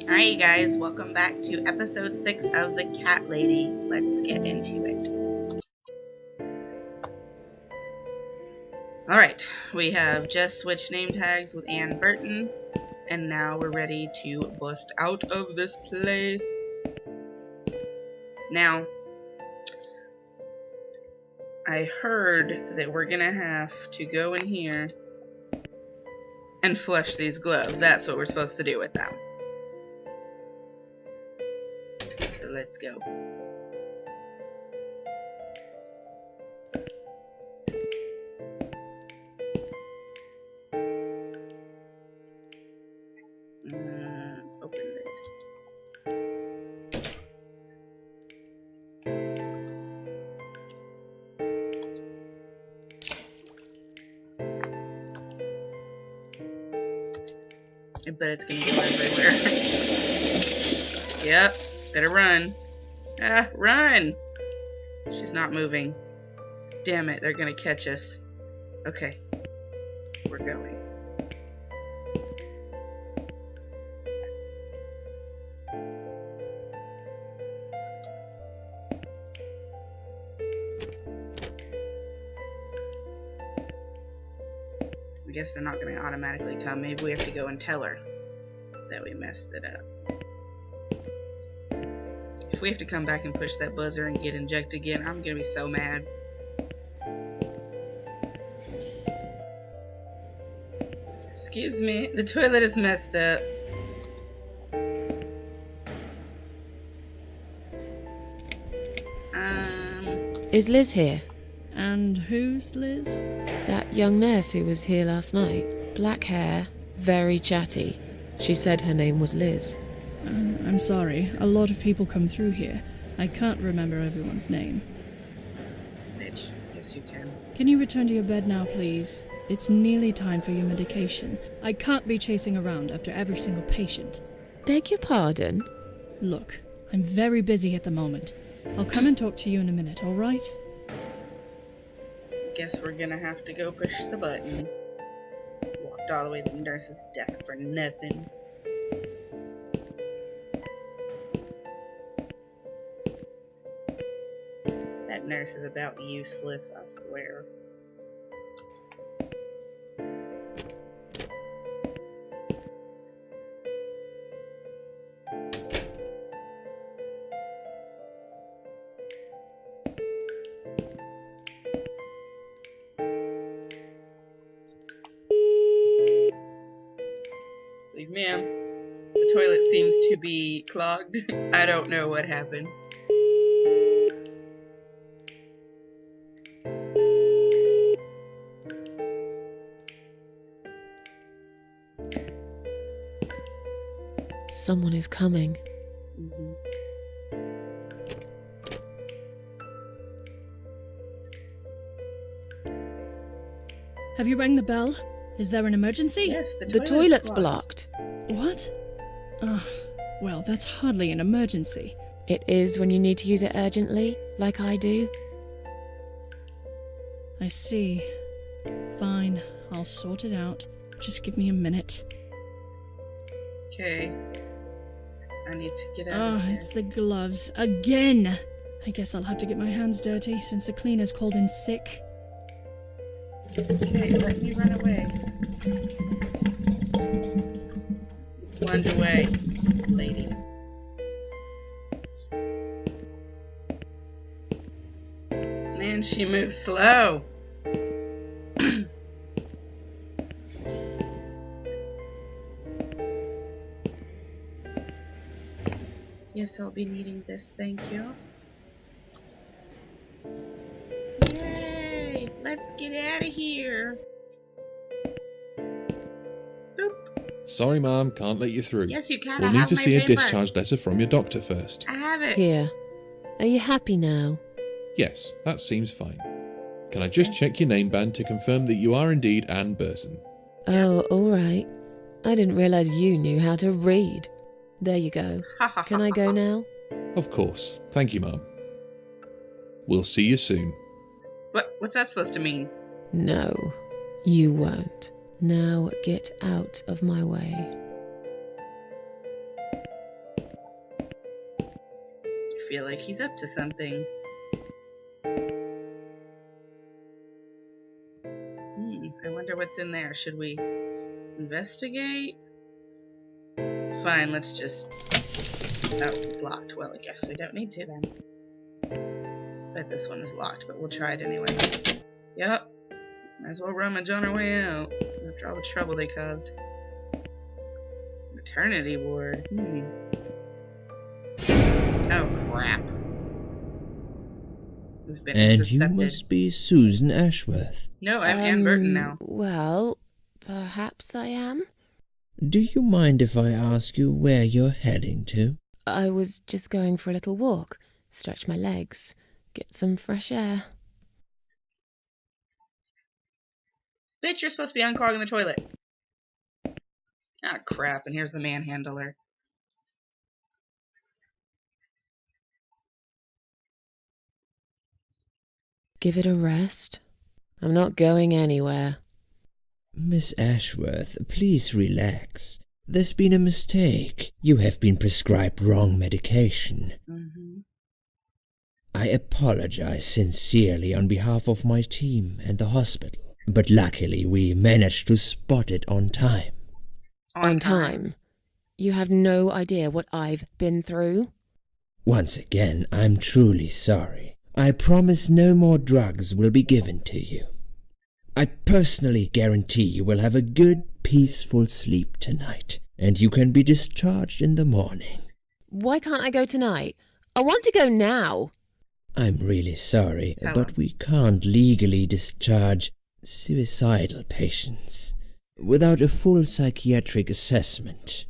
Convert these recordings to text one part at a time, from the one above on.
Alright, you guys, welcome back to episode 6 of The Cat Lady. Let's get into it. Alright, we have just switched name tags with Anne Burton, and now we're ready to bust out of this place. Now, I heard that we're gonna have to go in here and flush these gloves. That's what we're supposed to do with them. So let's go. Open lid. I bet it's gonna go everywhere. Yep, better run. Ah, run! She's not moving. Damn it, they're gonna catch us. Okay, we're going. I guess they're not gonna automatically come. Maybe we have to go and tell her that we messed it up. If we have to come back and push that buzzer and get injected again, I'm gonna be so mad. Excuse me, the toilet is messed up. Is Liz here? And who's Liz? That young nurse who was here last night. Black hair, very chatty. She said her name was Liz. I'm sorry, a lot of people come through here. I can't remember everyone's name. Bitch, yes you can. Can you return to your bed now, please? It's nearly time for your medication. I can't be chasing around after every single patient. Beg your pardon? Look, I'm very busy at the moment. I'll come and talk to you in a minute, alright? Guess we're gonna have to go push the button. Walked all the way to the nurse's desk for nothing. That nurse is about useless, I swear. Ma'am, the toilet seems to be clogged. I don't know what happened. Someone is coming. Have you rang the bell? Is there an emergency? Yes, The toilet's blocked. What? Well, that's hardly an emergency. It is when you need to use it urgently, like I do. I see. Fine, I'll sort it out. Just give me a minute. Okay. I need to get out of here. It's the gloves. Again! I guess I'll have to get my hands dirty since the cleaner's called in sick. Okay, let me run away. Plunge away, lady. Man, she moves slow. Yes, I'll be needing this, thank you. Yay! Let's get out of here. Boop. Sorry, Ma'am, can't let you through. Yes, you can. We'll I need have to my see a paper. discharge letter from your doctor first. I have it. Here. Are you happy now? Yes, that seems fine. Can I just check your name band to confirm that you are indeed Anne Burton? Oh, all right. I didn't realize you knew how to read. There you go. Can I go now? Of course. Thank you, Ma'am. We'll see you soon. What's that supposed to mean? No, you won't. Now get out of my way. feel like he's up to something. I wonder what's in there. Should we investigate? Fine, let's just... Oh, it's locked. Well, I guess we don't need to then. Bet this one is locked, but we'll try it anyway. Yep. Might as well rummage on our way out. After all the trouble they caused. Maternity ward. Oh, crap. We've been intercepted. And you must be Susan Ashworth. No, I'm Anne Burton now. Well, perhaps I am. Do you mind if I ask you where you're heading to? I was just going for a little walk, stretch my legs, get some fresh air. Bitch, you're supposed to be unclogging the toilet. Ah, crap, and here's the manhandler. Give it a rest. I'm not going anywhere. Miss Ashworth, please relax. There's been a mistake. You have been prescribed wrong medication. I apologize sincerely on behalf of my team and the hospital, but luckily we managed to spot it on time. On time? You have no idea what I've been through? Once again, I'm truly sorry. I promise no more drugs will be given to you. I personally guarantee you will have a good, peaceful sleep tonight, and you can be discharged in the morning. Why can't I go tonight? I want to go now. I'm really sorry, but we can't legally discharge suicidal patients without a full psychiatric assessment.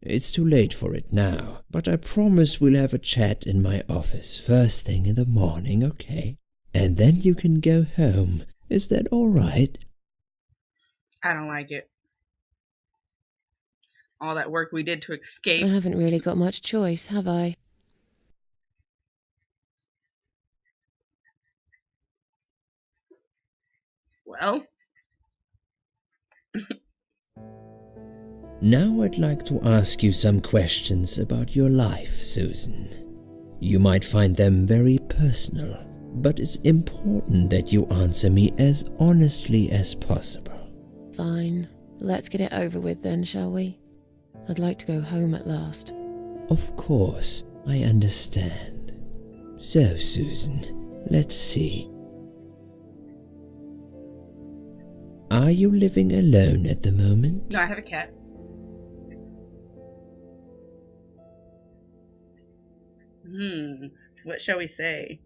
It's too late for it now, but I promise we'll have a chat in my office first thing in the morning, okay? And then you can go home. Is that all right? I don't like it. All that work we did to escape. I haven't really got much choice, have I? Well... Now I'd like to ask you some questions about your life, Susan. You might find them very personal, but it's important that you answer me as honestly as possible. Fine. Let's get it over with then, shall we? I'd like to go home at last. Of course, I understand. So, Susan, let's see. Are you living alone at the moment? No, I have a cat. What shall we say?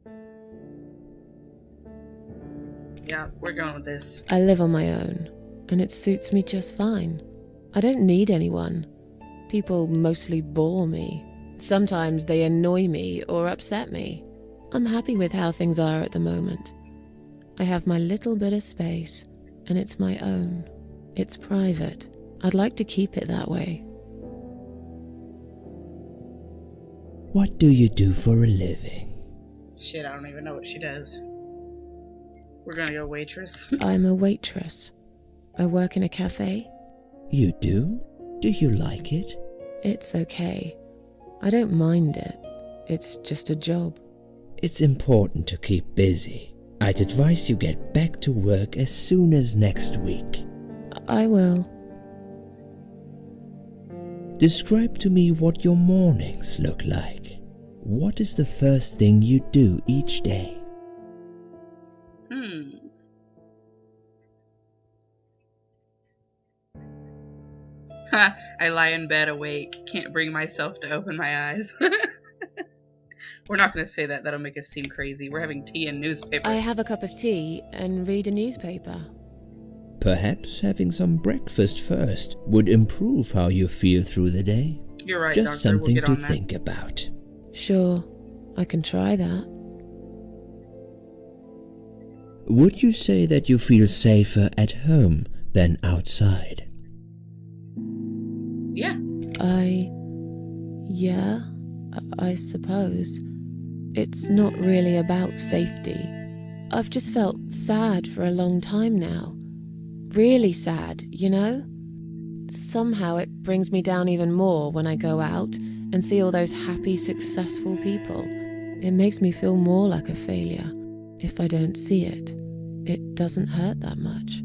Yeah, we're going with this. I live on my own, and it suits me just fine. I don't need anyone. People mostly bore me. Sometimes they annoy me or upset me. I'm happy with how things are at the moment. I have my little bit of space, and it's my own. It's private. I'd like to keep it that way. What do you do for a living? Shit, I don't even know what she does. We're gonna go waitress. I'm a waitress. I work in a cafe. You do? Do you like it? It's okay. I don't mind it. It's just a job. It's important to keep busy. I'd advise you get back to work as soon as next week. I will. Describe to me what your mornings look like. What is the first thing you do each day? I lie in bed awake. Can't bring myself to open my eyes. We're not going to say that. That'll make us seem crazy. We're having tea and newspaper. I have a cup of tea and read a newspaper. Perhaps having some breakfast first would improve how you feel through the day. You're right, Just Doctor. something We'll get to on that. think about. Sure, I can try that. Would you say that you feel safer at home than outside? Yeah. I suppose. It's not really about safety. I've just felt sad for a long time now. Really sad, you know? Somehow it brings me down even more when I go out and see all those happy, successful people. It makes me feel more like a failure. If I don't see it, it doesn't hurt that much.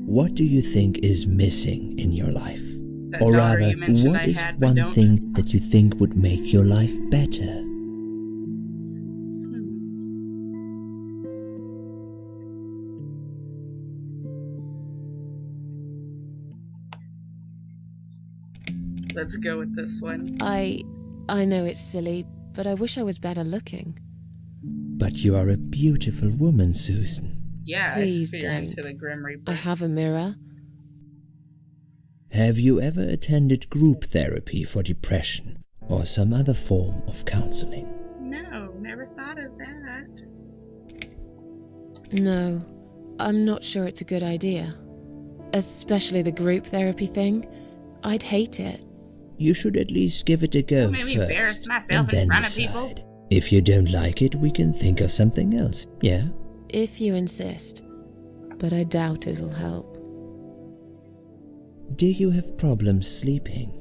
What do you think is missing in your life? That Or daughter rather, you mentioned what I is had, but one don't. thing that you think would make your life better? Let's go with this one. I know it's silly, but I wish I was better looking. But you are a beautiful woman, Susan. Yeah, Please if you're into don't. the Grim I Reaper. have a mirror. Have you ever attended group therapy for depression or some other form of counseling? No, never thought of that. No, I'm not sure it's a good idea. Especially the group therapy thing. I'd hate it. You should at least give it a go Don't make me embarrass first, myself and in then front of decide. people. If you don't like it, we can think of something else, yeah? If you insist. But I doubt it'll help. Do you have problems sleeping?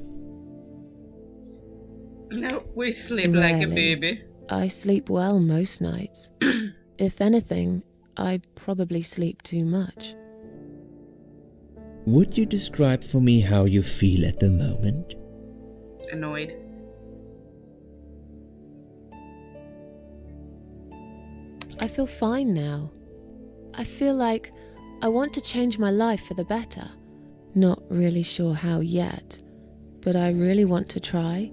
No, we sleep like a Rarely. baby. I sleep well most nights. If anything, I probably sleep too much. Would you describe for me how you feel at the moment? Annoyed. I feel fine now. I feel like I want to change my life for the better. Not really sure how yet, but I really want to try.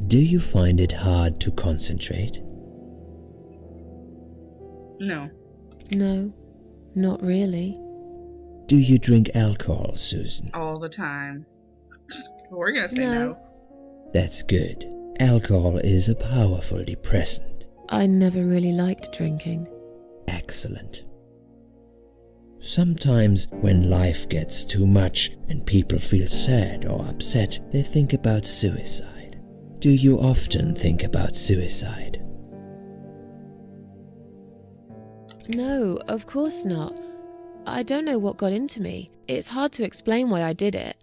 Do you find it hard to concentrate? No. No, not really. Do you drink alcohol, Susan? All the time. We're gonna say No. no. That's good. Alcohol is a powerful depressant. I never really liked drinking. Excellent. Sometimes when life gets too much and people feel sad or upset, they think about suicide. Do you often think about suicide? No, of course not. I don't know what got into me. It's hard to explain why I did it.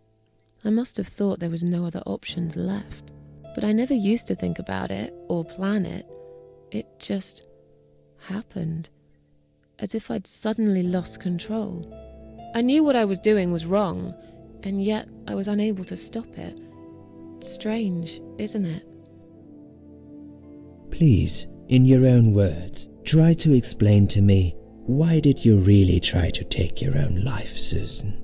I must have thought there was no other options left. But I never used to think about it or plan it. It just happened. As if I'd suddenly lost control. I knew what I was doing was wrong, and yet I was unable to stop it. Strange, isn't it? Please, in your own words, try to explain to me, why did you really try to take your own life, Susan?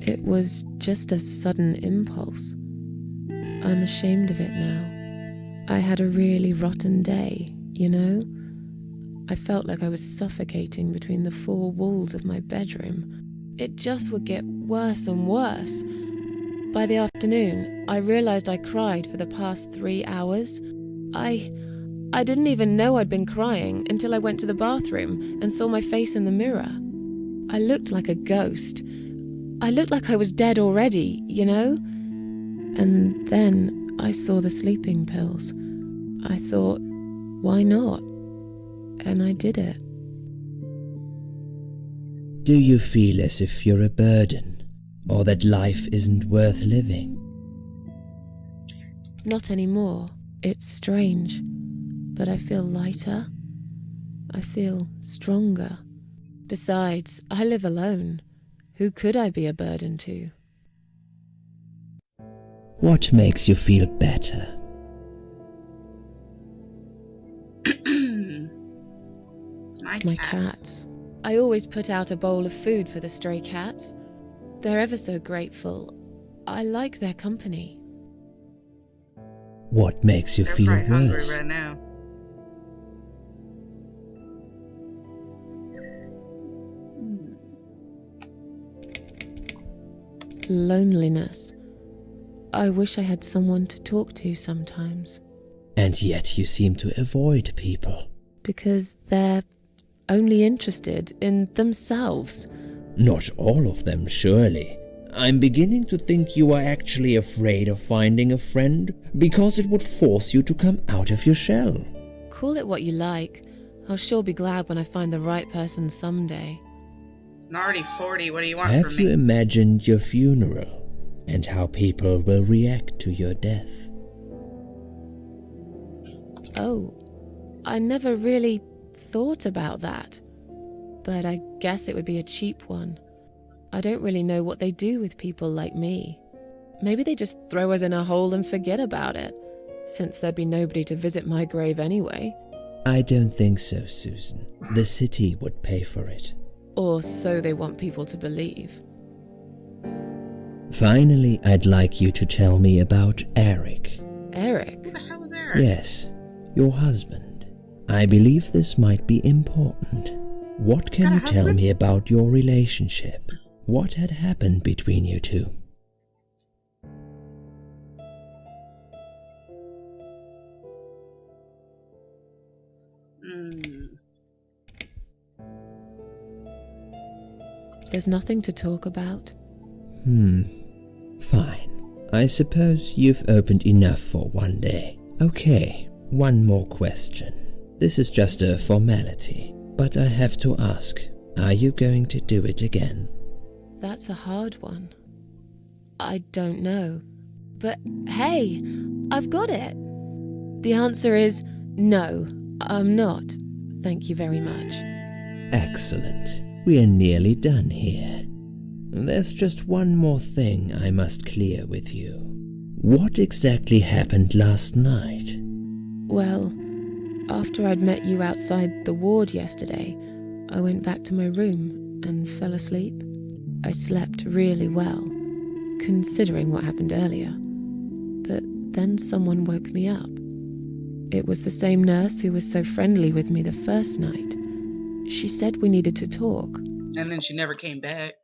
It was just a sudden impulse. I'm ashamed of it now. I had a really rotten day, you know? I felt like I was suffocating between the four walls of my bedroom. It just would get worse and worse. By the afternoon, I realized I cried for the past 3 hours. I didn't even know I'd been crying until I went to the bathroom and saw my face in the mirror. I looked like a ghost. I looked like I was dead already, you know? And then I saw the sleeping pills. I thought, why not? And I did it. Do you feel as if you're a burden, or that life isn't worth living? Not anymore. It's strange. But I feel lighter. I feel stronger. Besides, I live alone. Who could I be a burden to? What makes you feel better? My cats. I always put out a bowl of food for the stray cats. They're ever so grateful. I like their company. What makes you They're feel probably hungry worse? right now. Loneliness. I wish I had someone to talk to sometimes. And yet you seem to avoid people. Because they're only interested in themselves. Not all of them, surely. I'm beginning to think you are actually afraid of finding a friend because it would force you to come out of your shell. Call it what you like. I'll sure be glad when I find the right person someday. I'm already 40. What do you want Have from you me? imagined your funeral and how people will react to your death? Oh, I never really thought about that. But I guess it would be a cheap one. I don't really know what they do with people like me. Maybe they just throw us in a hole and forget about it, since there'd be nobody to visit my grave anyway. I don't think so, Susan. The city would pay for it. Or so they want people to believe. Finally, I'd like you to tell me about Eric. Eric? Who the hell is Eric? Yes, your husband. I believe this might be important. What can Got a you tell husband? me about your relationship? What had happened between you two? There's nothing to talk about. Fine. I suppose you've opened enough for one day. Okay, one more question. This is just a formality, but I have to ask, are you going to do it again? That's a hard one. I don't know. But hey, I've got it. The answer is no, I'm not. Thank you very much. Excellent. We're nearly done here. There's just one more thing I must clear with you. What exactly happened last night? Well, after I'd met you outside the ward yesterday, I went back to my room and fell asleep. I slept really well, considering what happened earlier. But then someone woke me up. It was the same nurse who was so friendly with me the first night. She said we needed to talk. And then she never came back.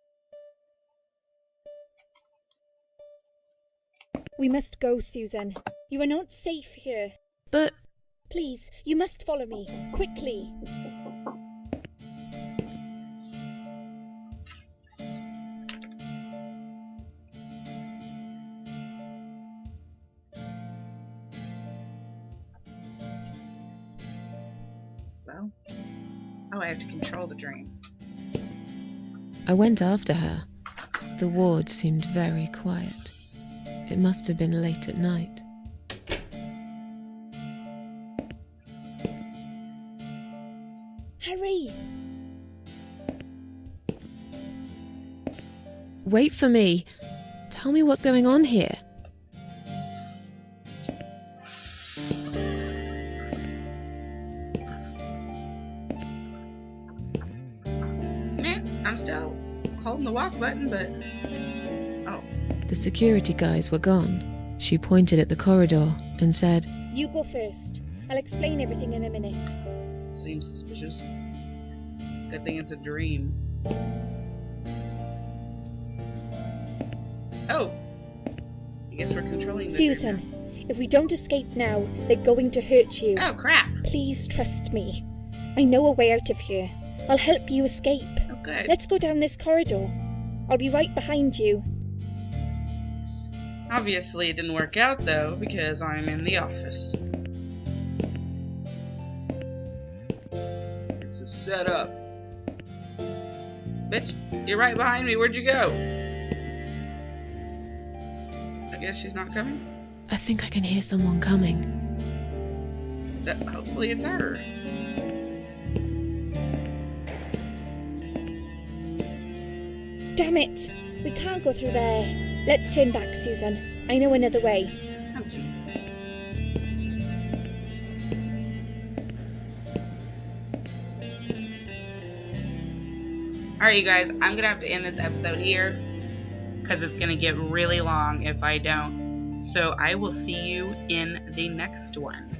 We must go, Susan. You are not safe here. But Please, you must follow me. Quickly. Well, oh, I have to control the dream. I went after her. The ward seemed very quiet. It must have been late at night. Hurry! Wait for me. Tell me what's going on here. Man, I'm still holding the walk button, but... Oh. The security guys were gone. She pointed at the corridor and said, You go first. I'll explain everything in a minute. Seems suspicious. Good thing it's a dream. Oh! I guess we're controlling the Susan, dream if we don't escape now, they're going to hurt you. now. Oh, crap! Please trust me. I know a way out of here. I'll help you escape. Oh, good. Let's go down this corridor. I'll be right behind you. Obviously, it didn't work out, though, because I'm in the office. It's a setup. Bitch, you're right behind me. Where'd you go? I guess she's not coming? I think I can hear someone coming. Hopefully it's her. Damn it! We can't go through there. Let's turn back, Susan. I know another way. Oh, Jesus. Alright, you guys, I'm gonna have to end this episode here because it's gonna get really long if I don't. So I will see you in the next one.